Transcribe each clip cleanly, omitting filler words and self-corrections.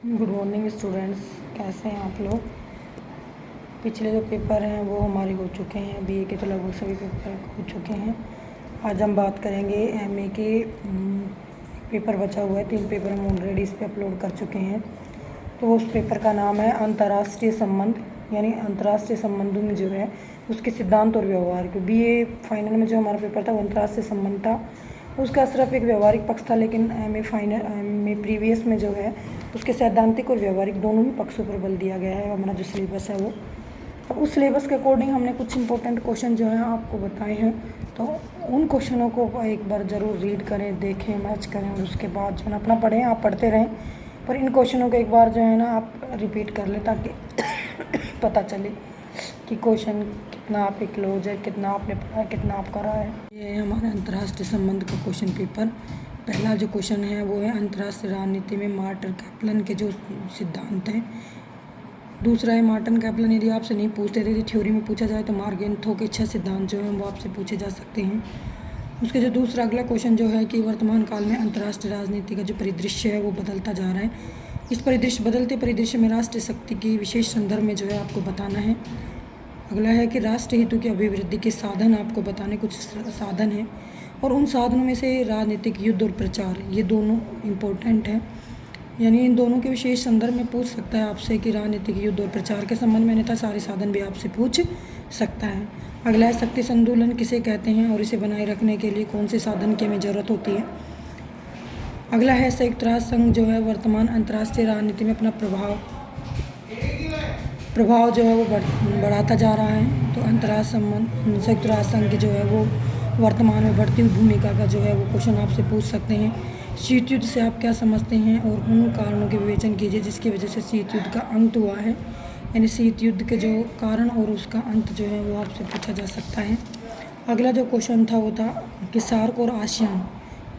Good morning students, कैसे हैं आप लोग। पिछले जो पेपर हैं वो हमारे हो चुके हैं, बीए के तो लगभग सभी पेपर हो चुके हैं। आज हम बात करेंगे एमए के पेपर बचा हुआ है, 3 पेपर हम ऑलरेडी इस पर अपलोड कर चुके हैं। तो उस पेपर का नाम है अंतर्राष्ट्रीय संबंध, यानी अंतर्राष्ट्रीय संबंधों में जो है उसके सिद्धांत और व्यवहार। क्योंकि बीए फाइनल में जो हमारा पेपर था वो अंतर्राष्ट्रीय संबंध था, उसका सिर्फ एक व्यवहारिक पक्ष था। लेकिन एमए प्रीवियस में जो है उसके सैद्धांतिक और व्यवहारिक दोनों ही पक्षों पर बल दिया गया है। हमारा जो सिलेबस है वो, अब उस सिलेबस के अकॉर्डिंग हमने कुछ इंपॉर्टेंट क्वेश्चन जो है आपको बताए हैं। तो उन क्वेश्चनों को एक बार ज़रूर रीड करें, देखें, मैच करें और उसके बाद जो है ना अपना पढ़ें। आप पढ़ते रहें, पर इन क्वेश्चनों को एक बार जो है ना आप रिपीट कर लें ताकि पता चले कि क्वेश्चन कितना आपके क्लोज है, कितना आपने पढ़ा है, कितना आप करा है। ये है हमारा अंतर्राष्ट्रीय संबंध का क्वेश्चन पेपर। पहला जो क्वेश्चन है वो है अंतर्राष्ट्रीय राजनीति में मार्टिन कैप्लन के जो सिद्धांत हैं। दूसरा है मार्टिन कैप्लन, यदि आपसे नहीं पूछते थे, यदि थ्योरी में पूछा जाए तो मार्गेंथो के 6 सिद्धांत जो हैं वो आपसे पूछे जा सकते हैं। उसके जो दूसरा अगला क्वेश्चन जो है कि वर्तमान काल में अंतर्राष्ट्रीय राजनीति का जो परिदृश्य है वो बदलता जा रहा है। इस बदलते परिदृश्य में राष्ट्रीय शक्ति की विशेष संदर्भ में जो है आपको बताना है। अगला है कि राष्ट्र हितों की अभिवृद्धि के साधन आपको बताने, कुछ साधन हैं और उन साधनों में से राजनीतिक युद्ध और प्रचार, ये दोनों इम्पोर्टेंट हैं। यानी इन दोनों के विशेष संदर्भ में पूछ सकता है आपसे कि राजनीतिक युद्ध और प्रचार के संबंध में, अन्यथा सारे साधन भी आपसे पूछ सकता है। अगला है शक्ति संतुलन किसे कहते हैं और इसे बनाए रखने के लिए कौन से साधन की हमें ज़रूरत होती है। अगला है संयुक्त राष्ट्र संघ जो है वर्तमान अंतर्राष्ट्रीय राजनीति में अपना प्रभाव जो है वो बढ़ाता जा रहा है। तो संयुक्त राष्ट्र संघ की जो है वो वर्तमान में बढ़ती हुई भूमिका का जो है वो क्वेश्चन आपसे पूछ सकते हैं। शीत युद्ध से आप क्या समझते हैं और उन कारणों के विवेचन कीजिए जिसकी वजह से शीत युद्ध का अंत हुआ है। यानी शीत युद्ध के जो कारण और उसका अंत जो है वो आपसे पूछा जा सकता है। अगला जो क्वेश्चन था वो था कि सार्क और आसियान,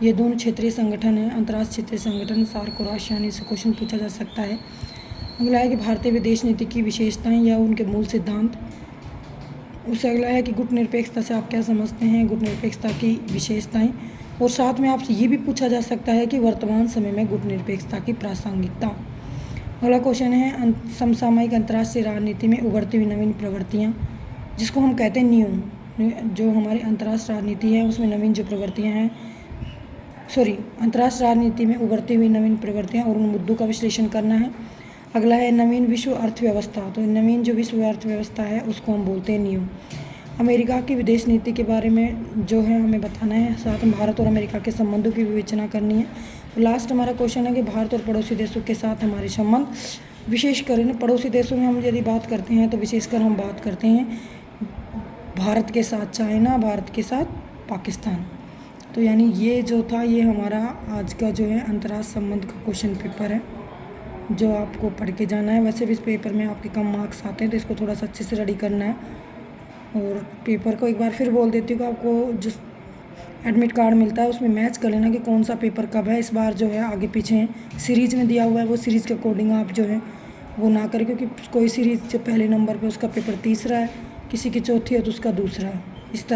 ये दोनों क्षेत्रीय संगठन हैं, अंतर्राष्ट्रीय क्षेत्रीय संगठन सार्क और आसियान, इससे क्वेश्चन पूछा जा सकता है। अगला है कि भारतीय विदेश नीति की विशेषताएं या उनके मूल सिद्धांत। उससे अगला है कि गुट निरपेक्षता से आप क्या समझते हैं, गुट निरपेक्षता की विशेषताएं। और साथ में आपसे ये भी पूछा जा सकता है कि वर्तमान समय में गुट निरपेक्षता की प्रासंगिकता। अगला क्वेश्चन है समसामयिक अंतर्राष्ट्रीय राजनीति में उभरती हुई नवीन प्रवृत्तियाँ, जिसको हम कहते हैं न्यू। जो हमारी अंतर्राष्ट्रीय राजनीति है उसमें नवीन जो प्रवृत्तियाँ हैं, अंतर्राष्ट्रीय राजनीति में उभरती हुई नवीन प्रवृत्तियाँ और उन मुद्दों का विश्लेषण करना है। अगला है नवीन विश्व अर्थव्यवस्था, तो नवीन जो विश्व अर्थव्यवस्था है उसको हम बोलते हैं न्यू। अमेरिका की विदेश नीति के बारे में जो है हमें बताना है, साथ में भारत और अमेरिका के संबंधों की विवेचना करनी है। तो लास्ट हमारा क्वेश्चन है कि भारत और पड़ोसी देशों के साथ हमारे संबंध, विशेषकर पड़ोसी देशों में हम यदि बात करते हैं तो विशेषकर हम बात करते हैं भारत के साथ चाइना, भारत के साथ पाकिस्तान। तो यानी ये जो था ये हमारा आज का जो है अंतर्राष्ट्रीय संबंध का क्वेश्चन पेपर है जो आपको पढ़ के जाना है। वैसे भी इस पेपर में आपके कम मार्क्स आते हैं तो इसको थोड़ा सा अच्छे से रेडी करना है। और पेपर को एक बार फिर बोल देती हूँ कि आपको जो एडमिट कार्ड मिलता है उसमें मैच कर लेना कि कौन सा पेपर कब है। इस बार जो है आगे पीछे सीरीज़ में दिया हुआ है, वो सीरीज़ के अकॉर्डिंग आप जो है वो ना करें, क्योंकि कोई सीरीज़ जो पहले नंबर पे उसका पेपर तीसरा है, किसी की चौथी है तो उसका दूसरा है, इस तरह।